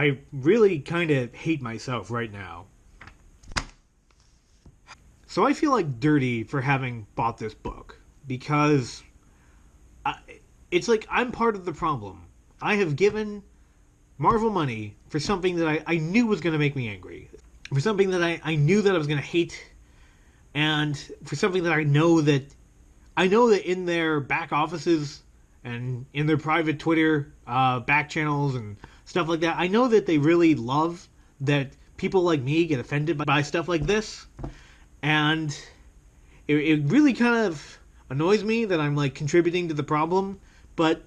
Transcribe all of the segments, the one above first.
I really kind of hate myself right now. So I feel like dirty for having bought this book because it's like I'm part of the problem. I have given Marvel money for something that I knew was going to make me angry, for something that I knew that I was going to hate, and for something that I know that in their back offices and in their private Twitter back channels and stuff like that, I know that they really love that people like me get offended by stuff like this. And it really kind of annoys me that I'm like contributing to the problem, but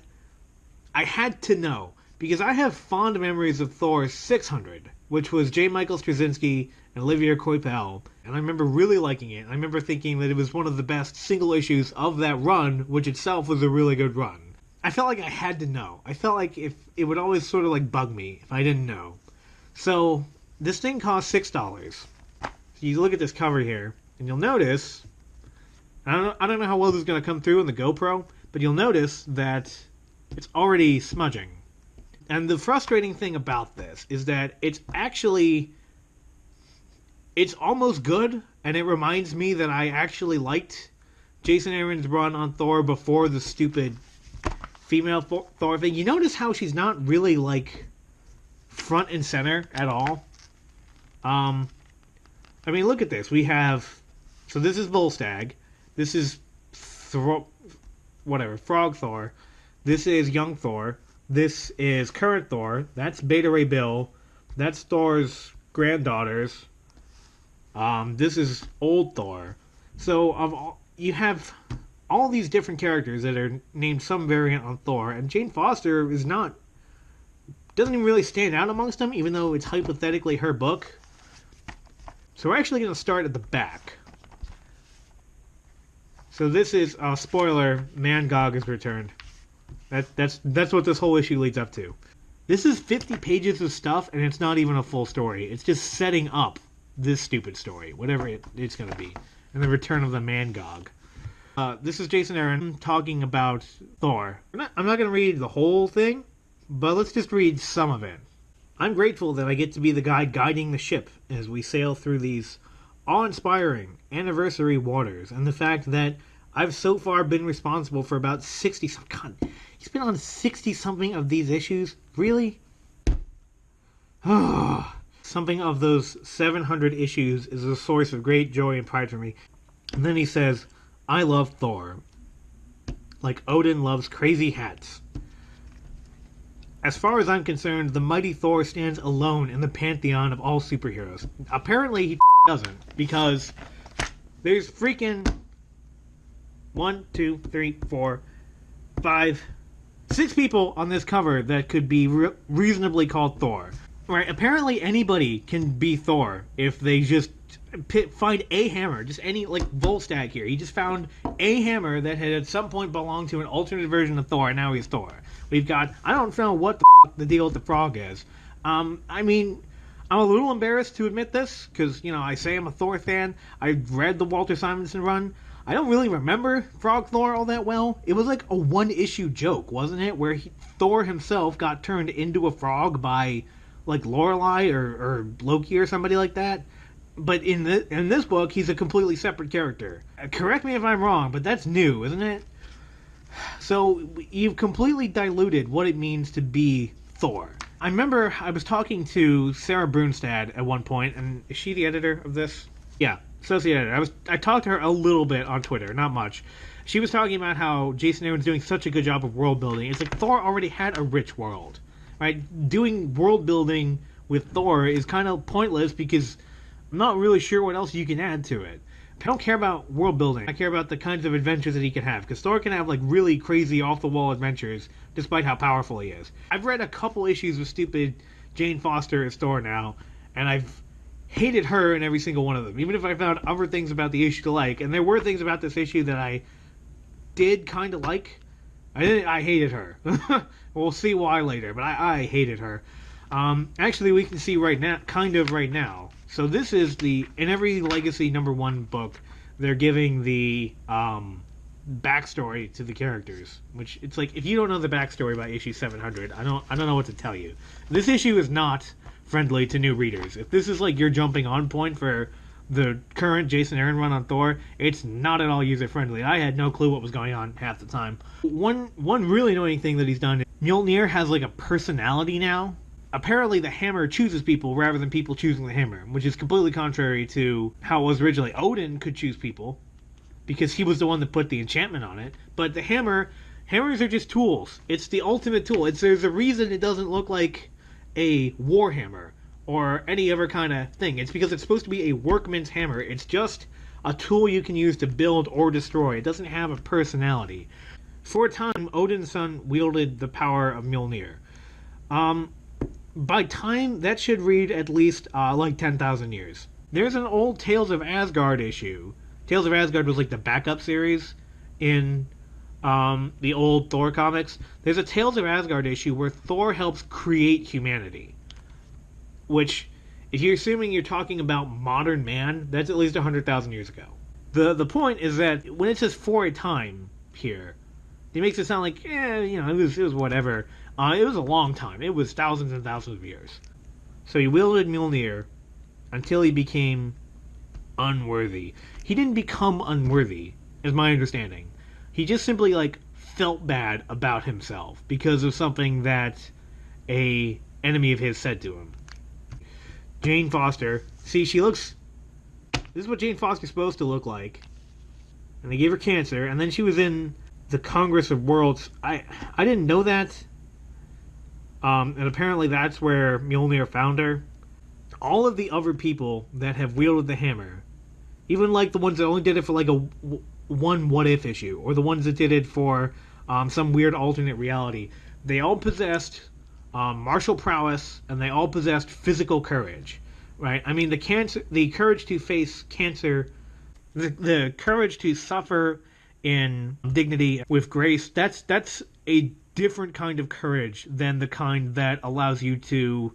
I had to know because I have fond memories of Thor 600, which was J. Michael Straczynski and Olivier Coipel, and I remember really liking it. I remember thinking that it was one of the best single issues of that run, which itself was a really good run. I felt like I had to know. I felt like if it would always sort of like bug me if I didn't know. So this thing cost $6. You look at this cover here, and you'll notice, I don't know how well this is going to come through in the GoPro, but you'll notice that it's already smudging. And the frustrating thing about this is that it's almost good, and it reminds me that I actually liked Jason Aaron's run on Thor before the stupid female Thor thing. You notice how she's not really, like, front and center at all? I mean, look at this. We have... So this is Volstagg. This is... Frog Thor. This is Young Thor. This is Current Thor. That's Beta Ray Bill. That's Thor's granddaughters. This is Old Thor. So you have all these different characters that are named some variant on Thor, and Jane Foster doesn't even really stand out amongst them, even though it's hypothetically her book. So we're actually going to start at the back. So this is, spoiler, Mangog has returned. That's what this whole issue leads up to. This is 50 pages of stuff, and it's not even a full story. It's just setting up this stupid story, whatever it's going to be. And the return of the Mangog. This is Jason Aaron talking about Thor. I'm not going to read the whole thing, but let's just read some of it. I'm grateful that I get to be the guy guiding the ship as we sail through these awe-inspiring anniversary waters, and the fact that I've so far been responsible for about 60-some... God, he's been on 60-something of these issues? Really? Something of those 700 issues is a source of great joy and pride for me. And then he says, I love Thor. Like Odin loves crazy hats. As far as I'm concerned, the mighty Thor stands alone in the pantheon of all superheroes. Apparently he doesn't, because there's freaking 1, 2, 3, 4, 5, 6 people on this cover that could be reasonably called Thor. Right? Apparently anybody can be Thor if they just find a hammer, just any, like Volstagg here. He just found a hammer that had at some point belonged to an alternate version of Thor, and now he's Thor. We've got, I don't know what the deal with the frog is. I mean, I'm a little embarrassed to admit this, because, you know, I say I'm a Thor fan. I read the Walter Simonson run. I don't really remember Frog Thor all that well. It was like a one-issue joke, wasn't it? Where Thor himself got turned into a frog by, like, Lorelei or Loki or somebody like that. But in this book, he's a completely separate character. Correct me if I'm wrong, but that's new, isn't it? So you've completely diluted what it means to be Thor. I remember I was talking to Sarah Brunstad at one point, and is she the editor of this? Yeah, associate editor. I talked to her a little bit on Twitter, not much. She was talking about how Jason Aaron's doing such a good job of world building. It's like Thor already had a rich world, right? Doing world building with Thor is kind of pointless because I'm not really sure what else you can add to it. I don't care about world building. I care about the kinds of adventures that he can have. Because Thor can have like really crazy off-the-wall adventures despite how powerful he is. I've read a couple issues with stupid Jane Foster as Thor now, and I've hated her in every single one of them. Even if I found other things about the issue to like. And there were things about this issue that I did kind of like. I hated her. We'll see why later, but I hated her. Actually, we can see right now. So this is in every Legacy #1 book, they're giving the backstory to the characters. Which it's like, if you don't know the backstory by issue 700, I don't know what to tell you. This issue is not friendly to new readers. If this is like your jumping on point for the current Jason Aaron run on Thor, it's not at all user friendly. I had no clue what was going on half the time. One really annoying thing that he's done, Mjolnir has like a personality now. Apparently the hammer chooses people rather than people choosing the hammer, which is completely contrary to how it was originally. Odin could choose people because he was the one that put the enchantment on it, but the hammers are just tools. It's the ultimate tool. There's a reason it doesn't look like a war hammer or any other kind of thing. It's because it's supposed to be a workman's hammer. It's just a tool you can use to build or destroy. It doesn't have a personality. For a time, Odin's son wielded the power of Mjolnir. By time, that should read at least like 10,000 years. There's an old Tales of Asgard issue. Tales of Asgard was like the backup series in the old Thor comics. There's a Tales of Asgard issue where Thor helps create humanity. Which, if you're assuming you're talking about modern man, that's at least 100,000 years ago. The point is that when it says for a time here, it makes it sound like, it was whatever. It was a long time. It was thousands and thousands of years. So he wielded Mjolnir until he became unworthy. He didn't become unworthy, is my understanding. He just simply, felt bad about himself because of something that a enemy of his said to him. Jane Foster. See, she looks... This is what Jane Foster's supposed to look like. And they gave her cancer, and then she was in the Congress of Worlds. I didn't know that. And apparently that's where Mjolnir found her. All of the other people that have wielded the hammer, even like the ones that only did it for one what if issue, or the ones that did it for some weird alternate reality, they all possessed martial prowess, and they all possessed physical courage, right? I mean, the courage to face cancer, the courage to suffer in dignity with grace, that's a different kind of courage than the kind that allows you to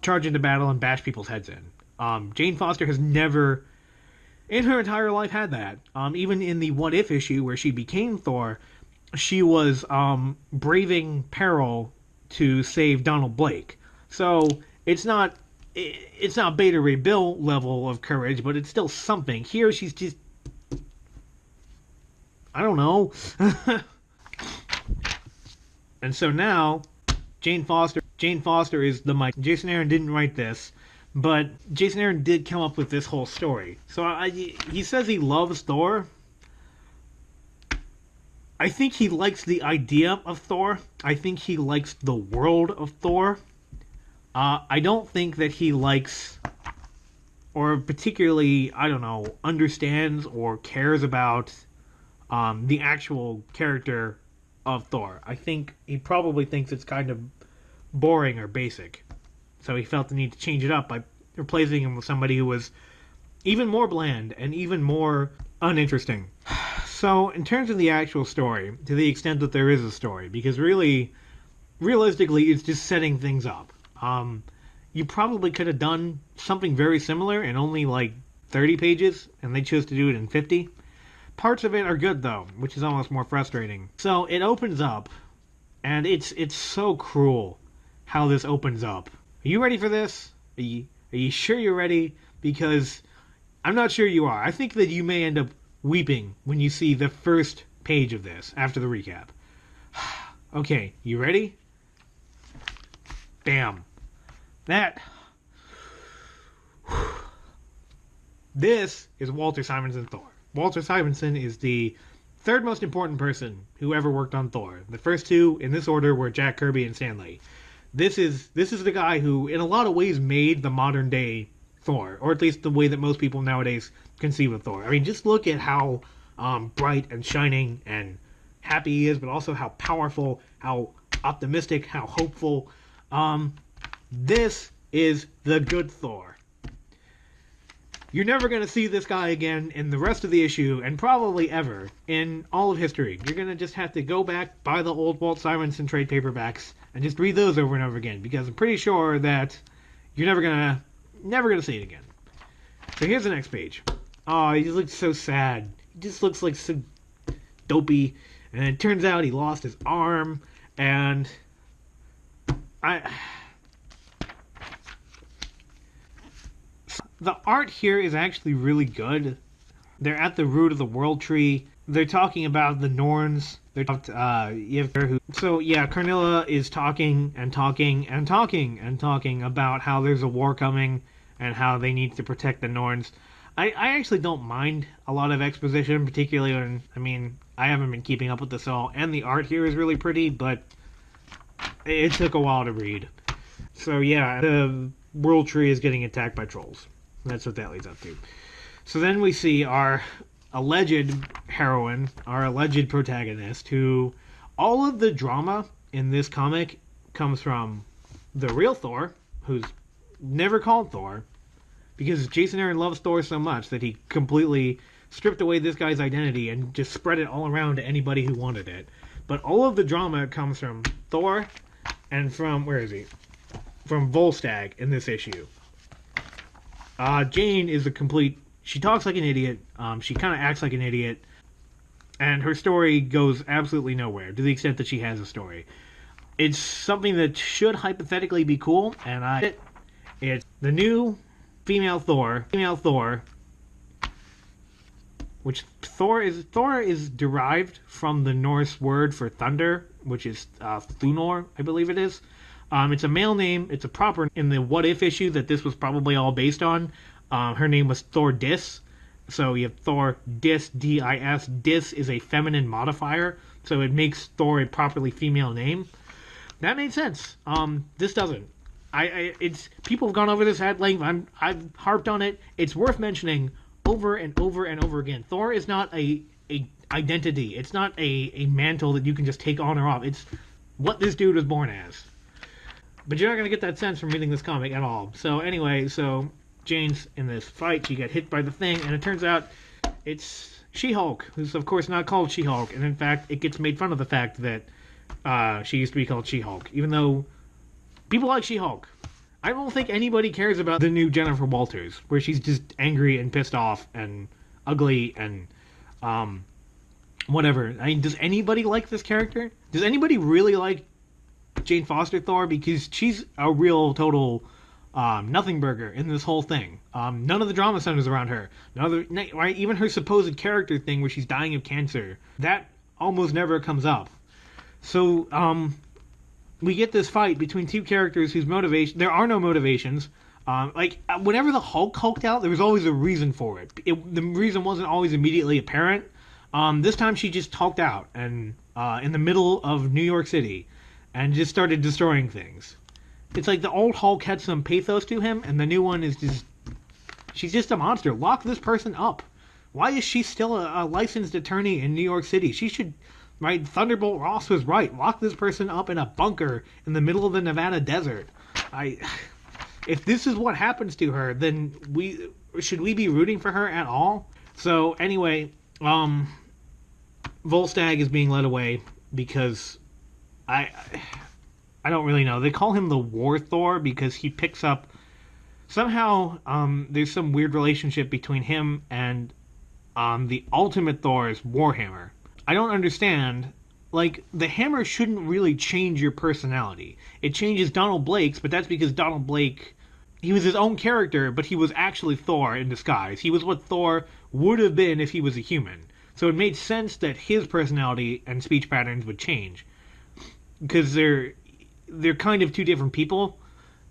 charge into battle and bash people's heads in. Jane Foster has never, in her entire life, had that. Even in the What If issue where she became Thor, she was braving peril to save Donald Blake. So it's not Beta Ray Bill level of courage, but it's still something. Here she's just, I don't know. And so now, Jane Foster is the Mike. Jason Aaron didn't write this, but Jason Aaron did come up with this whole story. So he says he loves Thor. I think he likes the idea of Thor. I think he likes the world of Thor. I don't think that he likes, or particularly, understands or cares about the actual character of Thor. I think he probably thinks it's kind of boring or basic. So he felt the need to change it up by replacing him with somebody who was even more bland and even more uninteresting. So, in terms of the actual story, to the extent that there is a story, because really, realistically, it's just setting things up. You probably could have done something very similar in only 30 pages, and they chose to do it in 50. Parts of it are good, though, which is almost more frustrating. So, it opens up, and it's so cruel how this opens up. Are you ready for this? Are you sure you're ready? Because I'm not sure you are. I think that you may end up weeping when you see the first page of this after the recap. Okay, you ready? Bam. This is Walter Simonson Thor. Walter Simonson is the third most important person who ever worked on Thor. The first two in this order were Jack Kirby and Stan Lee. This is the guy who, in a lot of ways, made the modern day Thor, or at least the way that most people nowadays conceive of Thor. I mean, just look at how bright and shining and happy he is, but also how powerful, how optimistic, how hopeful. This is the good Thor. You're never going to see this guy again in the rest of the issue, and probably ever in all of history. You're going to just have to go back, buy the old Walt Simonson trade paperbacks, and just read those over and over again, because I'm pretty sure that you're never gonna see it again. So here's the next page. Oh, he just looks so sad. He just looks like so dopey, and it turns out he lost his arm, and the art here is actually really good. They're at the root of the world tree. They're talking about the Norns. They're so yeah, Carnilla is talking and talking and talking and talking about how there's a war coming and how they need to protect the Norns. I actually don't mind a lot of exposition, particularly when, I mean, I haven't been keeping up with this all, and the art here is really pretty, but it took a while to read. So yeah, the world tree is getting attacked by trolls. That's what that leads up to. So then we see our alleged heroine, our alleged protagonist, who all of the drama in this comic comes from the real Thor, who's never called Thor, because Jason Aaron loves Thor so much that he completely stripped away this guy's identity and just spread it all around to anybody who wanted it. But all of the drama comes from Thor and from, where is he? From Volstagg in this issue. Jane is a complete, she talks like an idiot, she kind of acts like an idiot, and her story goes absolutely nowhere, to the extent that she has a story. It's something that should hypothetically be cool, and it's the new female Thor, which Thor is derived from the Norse word for thunder, which is Thunor, I believe it is. It's a male name. It's a proper in the What If issue that this was probably all based on. Her name was Thor Dis. So you have Thor Dis, D-I-S. Dis is a feminine modifier, so it makes Thor a properly female name. That made sense. This doesn't. It's people have gone over this at length. I've harped on it. It's worth mentioning over and over and over again. Thor is not a identity. It's not a mantle that you can just take on or off. It's what this dude was born as. But you're not gonna get that sense from reading this comic at all. So anyway, so Jane's in this fight. She got hit by the thing, and it turns out it's She-Hulk, who's of course not called She-Hulk, and in fact, it gets made fun of the fact that she used to be called She-Hulk, even though people like She-Hulk. I don't think anybody cares about the new Jennifer Walters, where she's just angry and pissed off and ugly and whatever. I mean, does anybody like this character? Does anybody really like Jane Foster Thor? Because she's a real total nothing burger in this whole thing. None of the drama centers around her. Right? Even her supposed character thing where she's dying of cancer, that almost never comes up. So we get this fight between two characters whose motivation, there are no motivations. Whenever the Hulk hulked out, there was always a reason for it. The reason wasn't always immediately apparent. This time she just hulked out and in the middle of New York City and just started destroying things. It's like the old Hulk had some pathos to him, and the new one is just, she's just a monster. Lock this person up. Why is she still a licensed attorney in New York City? She should, right? Thunderbolt Ross was right. Lock this person up in a bunker in the middle of the Nevada desert. If this is what happens to her, then should we be rooting for her at all? So anyway, Volstagg is being led away because I don't really know. They call him the War Thor because he picks up somehow. There's some weird relationship between him and the Ultimate Thor's Warhammer. I don't understand. Like, the hammer shouldn't really change your personality. It changes Donald Blake's, but that's because Donald Blake, he was his own character, but he was actually Thor in disguise. He was what Thor would have been if he was a human. So it made sense that his personality and speech patterns would change. Because they're kind of two different people.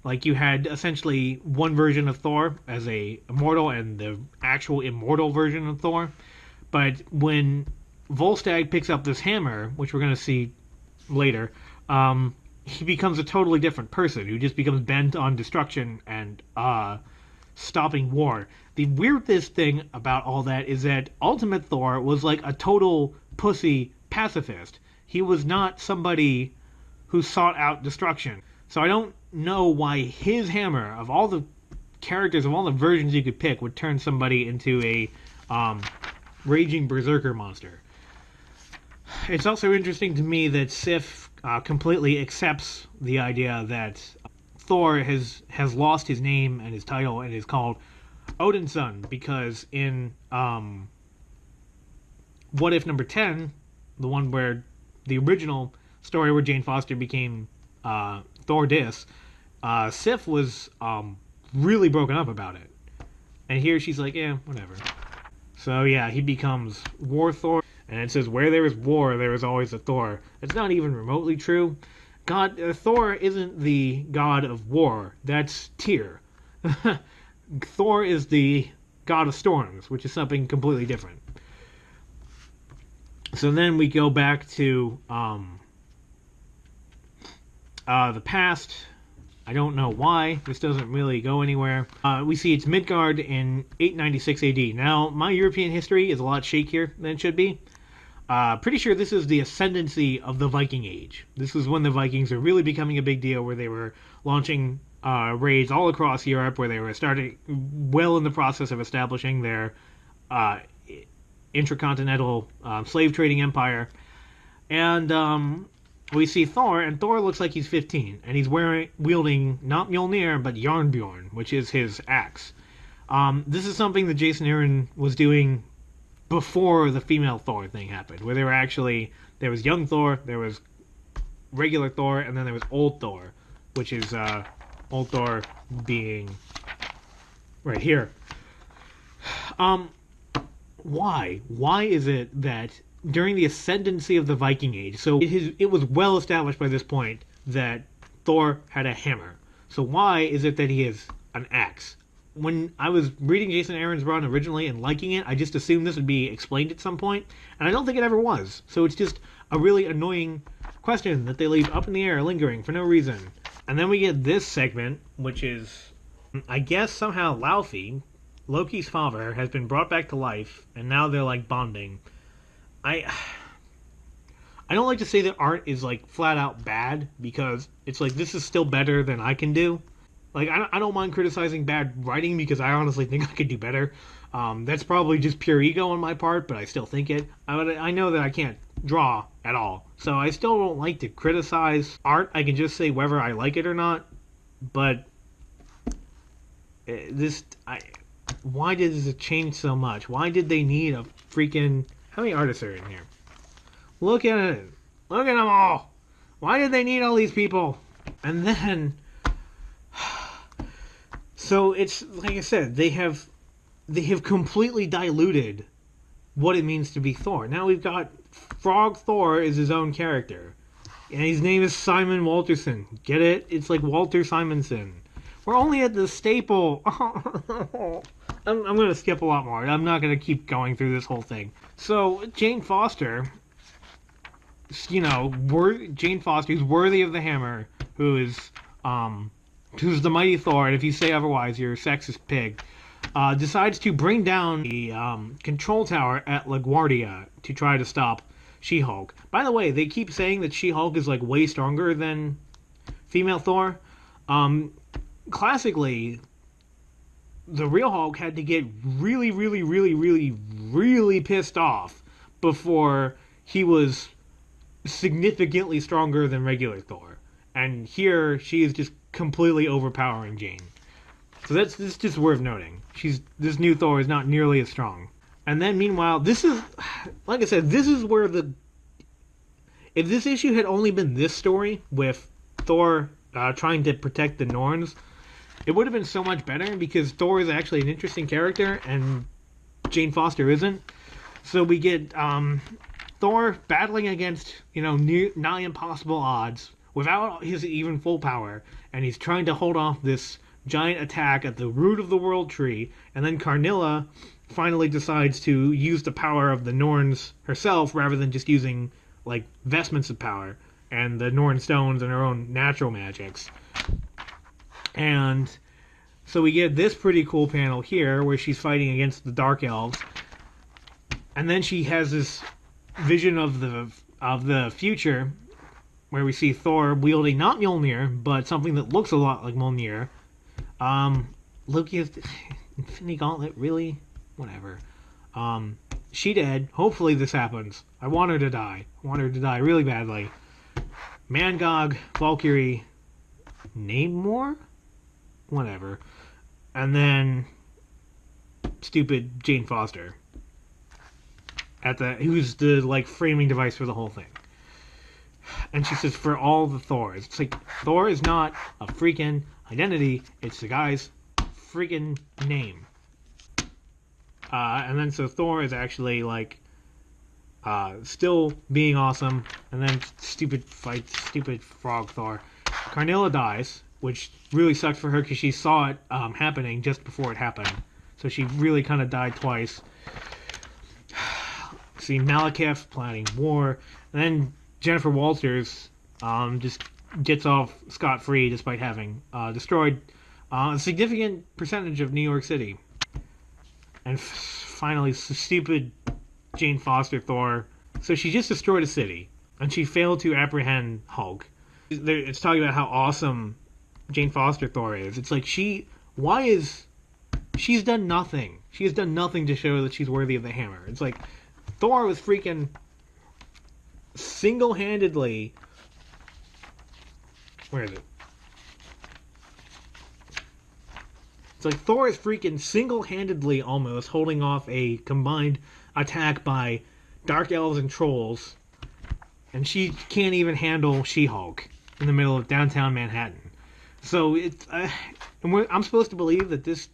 Like, you had essentially one version of Thor as a immortal and the actual immortal version of Thor. But when Volstagg picks up this hammer, which we're going to see later, he becomes a totally different person who just becomes bent on destruction and stopping war. The weirdest thing about all that is that Ultimate Thor was like a total pussy pacifist. He was not somebody who sought out destruction. So I don't know why his hammer, of all the characters, of all the versions you could pick, would turn somebody into a raging berserker monster. It's also interesting to me that Sif completely accepts the idea that Thor has lost his name and his title and is called Odin's son, because in What If number 10, the one where the original story where Jane Foster became Thor Dis, Sif was really broken up about it. And here she's like, yeah, whatever. So yeah, he becomes War Thor, and it says, where there is war, there is always a Thor. It's not even remotely true. Thor isn't the god of war. That's Tyr. Thor is the god of storms, which is something completely different. So then we go back to the past. I don't know why. This doesn't really go anywhere. We see it's Midgard in 896 AD. Now, my European history is a lot shakier than it should be. Pretty sure this is the ascendancy of the Viking Age. This is when the Vikings are really becoming a big deal, where they were launching raids all across Europe, where they were starting well in the process of establishing their intercontinental slave trading empire. And we see Thor, and Thor looks like he's 15, and he's wielding not Mjolnir, but Jarnbjorn, which is his axe. This is something that Jason Aaron was doing before the female Thor thing happened, where there was young Thor, there was regular Thor, and then there was old Thor, which is old Thor being right here. Why? Why is it that during the ascendancy of the Viking Age, so it was well established by this point that Thor had a hammer. So why is it that he has an axe? When I was reading Jason Aaron's run originally and liking it, I just assumed this would be explained at some point, and I don't think it ever was. So it's just a really annoying question that they leave up in the air, lingering for no reason. And then we get this segment, which is, I guess somehow Laufey, Loki's father, has been brought back to life, and now they're like bonding. I don't like to say that art is like flat out bad, because it's like this is still better than I can do. Like I don't mind criticizing bad writing, because I honestly think I could do better. That's probably just pure ego on my part, but I still think it. I know that I can't draw at all, so I still don't like to criticize art. I can just say whether I like it or not. But why did this change so much? Why did they need a freaking... How many artists are in here? Look at it. Look at them all. Why did they need all these people? And then... So it's, like I said, they have completely diluted what it means to be Thor. Now we've got Frog Thor is his own character. And his name is Simon Walterson. Get it? It's like Walter Simonson. We're only at the staple. I'm going to skip a lot more. I'm not going to keep going through this whole thing. So, Jane Foster, Jane Foster, who's worthy of the hammer, who's the mighty Thor, and if you say otherwise, you're a sexist pig, decides to bring down the control tower at LaGuardia to try to stop She-Hulk. By the way, they keep saying that She-Hulk is like way stronger than female Thor. Classically, the real Hulk had to get really, really, really, really, really pissed off before he was significantly stronger than regular Thor. And here, she is just completely overpowering Jane. So that's just worth noting. This new Thor is not nearly as strong. And then, meanwhile, this is, like I said, this is where if this issue had only been this story with Thor trying to protect the Norns, it would have been so much better, because Thor is actually an interesting character and Jane Foster isn't. So we get Thor battling against, nigh impossible odds without his even full power, and he's trying to hold off this giant attack at the root of the World Tree, and then Karnilla finally decides to use the power of the Norns herself rather than just using, like, vestments of power and the Norn stones and her own natural magics. And so we get this pretty cool panel here where she's fighting against the Dark Elves. And then she has this vision of the future where we see Thor wielding not Mjolnir, but something that looks a lot like Mjolnir. Loki has Infinity Gauntlet, really? Whatever. She dead. Hopefully this happens. I want her to die. I want her to die really badly. Mangog, Valkyrie, Namor? Whatever. And then stupid Jane Foster. who's the like framing device for the whole thing. And she says, for all the Thors. It's like, Thor is not a freaking identity. It's the guy's freaking name. And then so Thor is actually like still being awesome. And then stupid frog Thor. Carnilla dies, which really sucked for her because she saw it happening just before it happened. So she really kind of died twice. See Malekith planning war. And then Jennifer Walters just gets off scot-free despite having destroyed a significant percentage of New York City. And finally, stupid Jane Foster Thor. So she just destroyed a city, and she failed to apprehend Hulk. It's talking about how awesome Jane Foster Thor is. It's like she's done nothing. She has done nothing to show that she's worthy of the hammer. It's like Thor was freaking single-handedly. Where is it? It's like Thor is freaking single-handedly almost holding off a combined attack by dark elves and trolls, and she can't even handle She-Hulk in the middle of downtown Manhattan. So it's I'm supposed to believe that this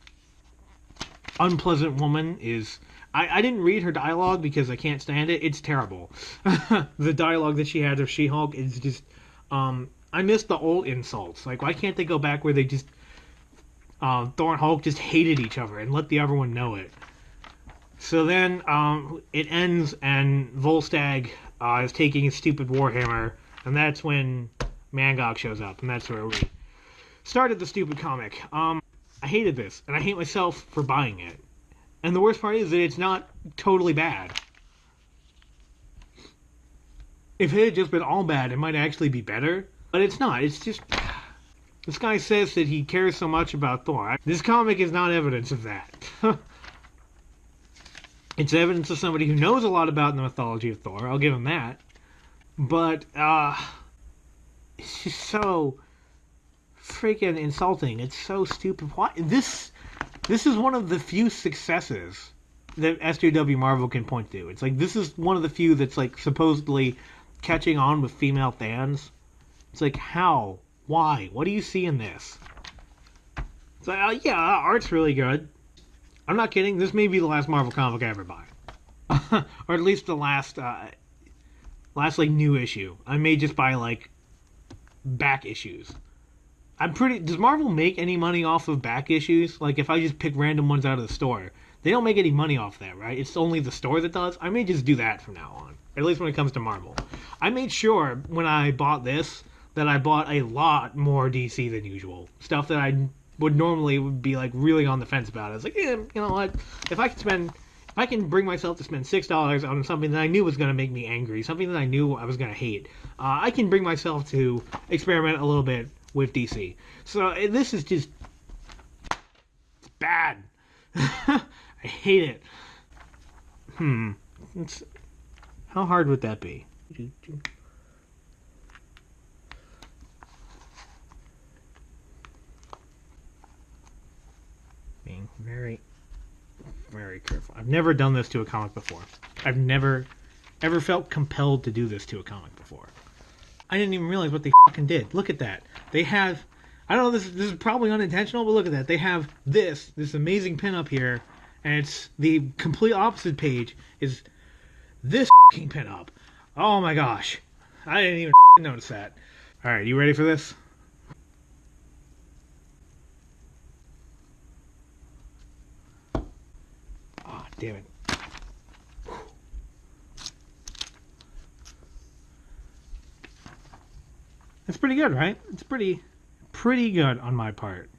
unpleasant woman is. I didn't read her dialogue because I can't stand it. It's terrible. The dialogue that she had of She-Hulk is just. I miss the old insults. Like, why can't they go back where they just. Thor and Hulk just hated each other and let the other one know it? So then it ends and Volstagg is taking his stupid Warhammer, and that's when Mangok shows up, and that's where we started the stupid comic. I hated this, and I hate myself for buying it. And the worst part is that it's not totally bad. If it had just been all bad, it might actually be better. But it's not. It's just. This guy says that he cares so much about Thor. This comic is not evidence of that. It's evidence of somebody who knows a lot about the mythology of Thor. I'll give him that. But, it's just so freaking insulting. It's so stupid. Why? This is one of the few successes that SJW Marvel can point to. It's like, this is one of the few that's, like, supposedly catching on with female fans. It's like, how? Why? What do you see in this? It's like, yeah, art's really good. I'm not kidding. This may be the last Marvel comic I ever buy. Or at least the last, like, new issue. I may just buy, like, back issues. Does Marvel make any money off of back issues? Like, if I just pick random ones out of the store, they don't make any money off that, right? It's only the store that does. I may just do that from now on. At least when it comes to Marvel. I made sure when I bought this that I bought a lot more DC than usual. Stuff that I would normally be like really on the fence about. I was like, you know what? If I can bring myself to spend $6 on something that I knew was going to make me angry, something that I knew I was going to hate, I can bring myself to experiment a little bit with DC. So this is just it's bad. I hate it. How hard would that be? Being very, very careful. I've never done this to a comic before. I've never, ever felt compelled to do this to a comic before. I didn't even realize what they fucking did. Look at that. They have, I don't know, this is probably unintentional, but look at that. They have this amazing pinup here, and it's the complete opposite page is this fucking pinup. Oh my gosh. I didn't even notice that. Alright, you ready for this? Oh, damn it. It's pretty good, right? It's pretty good on my part.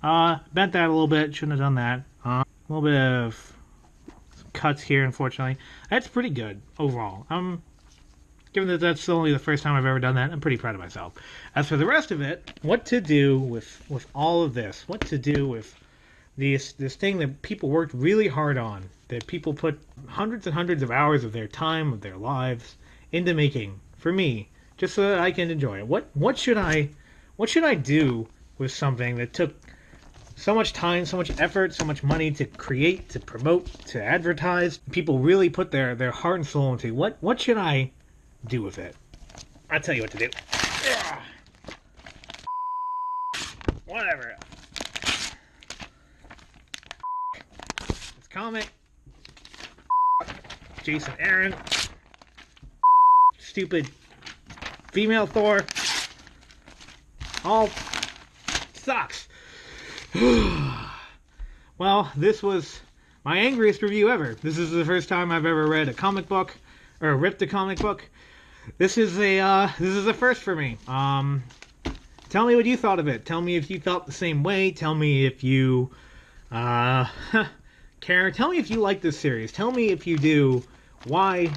Bent that a little bit. Shouldn't have done that. A little bit of some cuts here, unfortunately. That's pretty good overall. Given that that's only the first time I've ever done that, I'm pretty proud of myself. As for the rest of it, what to do with all of this? What to do with this thing that people worked really hard on, that people put hundreds and hundreds of hours of their time, of their lives, into making for me, just so that I can enjoy it. What should I do with something that took so much time, so much effort, so much money to create, to promote, to advertise. People really put their heart and soul into what should I do with it? I'll tell you what to do. Ugh. Whatever. This comic. Jason Aaron. Stupid female Thor. All sucks. Well, this was my angriest review ever. This is the first time I've ever read a comic book, or ripped a comic book. This is a first for me. Tell me what you thought of it. Tell me if you felt the same way. Tell me if you care. Tell me if you like this series. Tell me if you do. Why?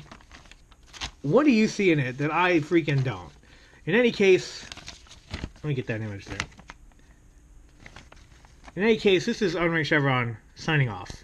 What do you see in it that I freaking don't? In any case, let me get that image there. In any case, this is Unranked Chevron signing off.